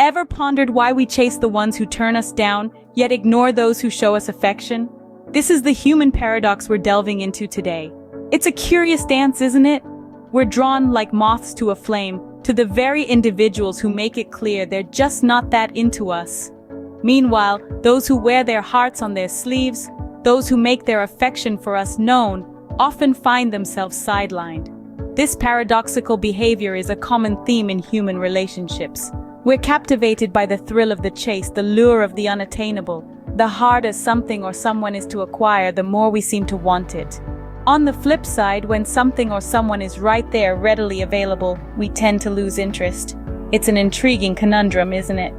Ever pondered why we chase the ones who turn us down, yet ignore those who show us affection? This is the human paradox we're delving into today. It's a curious dance, isn't it? We're drawn like moths to a flame, to the very individuals who make it clear they're just not that into us. Meanwhile, those who wear their hearts on their sleeves, those who make their affection for us known, often find themselves sidelined. This paradoxical behavior is a common theme in human relationships. We're captivated by the thrill of the chase, the lure of the unattainable. The harder something or someone is to acquire, the more we seem to want it. On the flip side, when something or someone is right there, readily available, we tend to lose interest. It's an intriguing conundrum, isn't it?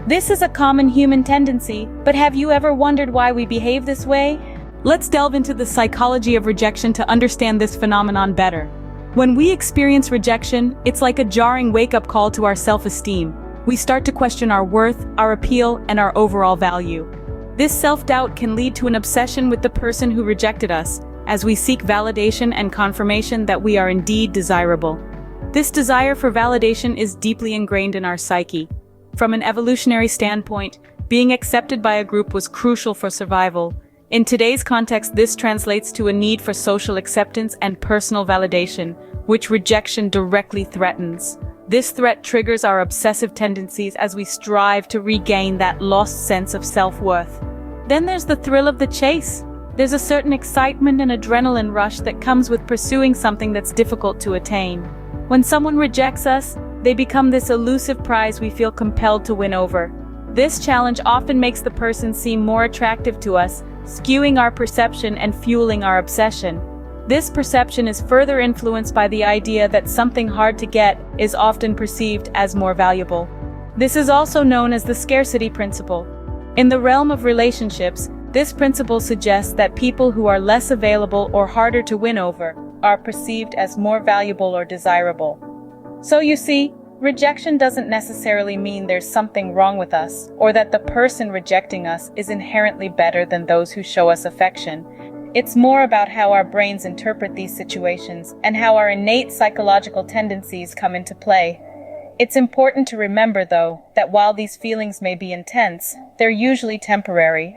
This is a common human tendency, but have you ever wondered why we behave this way? Let's delve into the psychology of rejection to understand this phenomenon better. When we experience rejection, it's like a jarring wake-up call to our self-esteem. We start to question our worth, our appeal, and our overall value. This self-doubt can lead to an obsession with the person who rejected us, as we seek validation and confirmation that we are indeed desirable. This desire for validation is deeply ingrained in our psyche. From an evolutionary standpoint, being accepted by a group was crucial for survival. In today's context, this translates to a need for social acceptance and personal validation, which rejection directly threatens. This threat triggers our obsessive tendencies as we strive to regain that lost sense of self-worth. Then there's the thrill of the chase. There's a certain excitement and adrenaline rush that comes with pursuing something that's difficult to attain. When someone rejects us, they become this elusive prize we feel compelled to win over. This challenge often makes the person seem more attractive to us, skewing our perception and fueling our obsession. This perception is further influenced by the idea that something hard to get is often perceived as more valuable. This is also known as the scarcity principle. In the realm of relationships, this principle suggests that people who are less available or harder to win over are perceived as more valuable or desirable. So you see, rejection doesn't necessarily mean there's something wrong with us, or that the person rejecting us is inherently better than those who show us affection. It's more about how our brains interpret these situations and how our innate psychological tendencies come into play. It's important to remember, though, that while these feelings may be intense, they're usually temporary.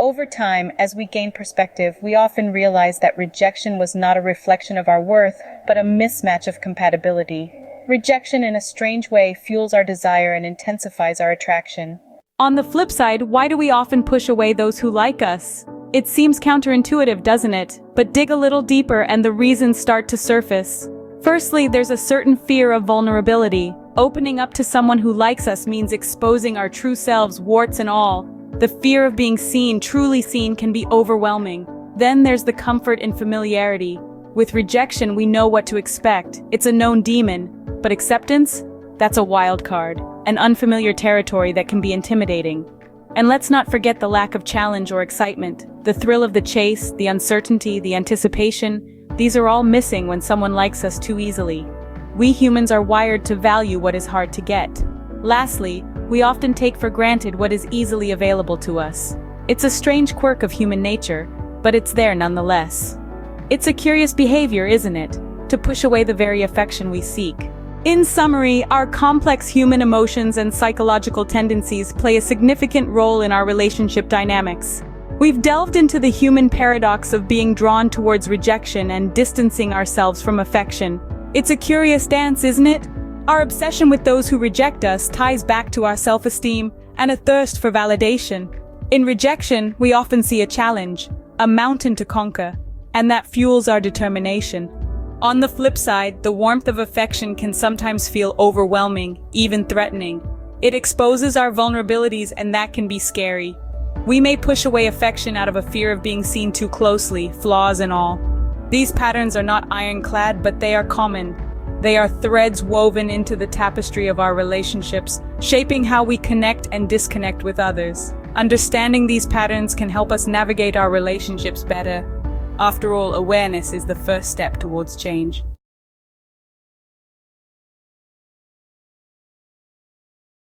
Over time, as we gain perspective, we often realize that rejection was not a reflection of our worth, but a mismatch of compatibility. Rejection in a strange way fuels our desire and intensifies our attraction. On the flip side, why do we often push away those who like us? It seems counterintuitive, doesn't it? But dig a little deeper and the reasons start to surface. Firstly, there's a certain fear of vulnerability. Opening up to someone who likes us means exposing our true selves, warts and all. The fear of being seen, truly seen, can be overwhelming. Then there's the comfort in familiarity. With rejection, we know what to expect. It's a known demon. But acceptance? That's a wild card, an unfamiliar territory that can be intimidating. And let's not forget the lack of challenge or excitement. The thrill of the chase, the uncertainty, the anticipation, these are all missing when someone likes us too easily. We humans are wired to value what is hard to get. Lastly, we often take for granted what is easily available to us. It's a strange quirk of human nature, but it's there nonetheless. It's a curious behavior, isn't it? To push away the very affection we seek. In summary, our complex human emotions and psychological tendencies play a significant role in our relationship dynamics. We've delved into the human paradox of being drawn towards rejection and distancing ourselves from affection. It's a curious dance, isn't it? Our obsession with those who reject us ties back to our self-esteem and a thirst for validation. In rejection, we often see a challenge, a mountain to conquer, and that fuels our determination. On the flip side, the warmth of affection can sometimes feel overwhelming, even threatening. It exposes our vulnerabilities, and that can be scary. We may push away affection out of a fear of being seen too closely, flaws and all. These patterns are not ironclad, but they are common. They are threads woven into the tapestry of our relationships, shaping how we connect and disconnect with others. Understanding these patterns can help us navigate our relationships better. After all, awareness is the first step towards change.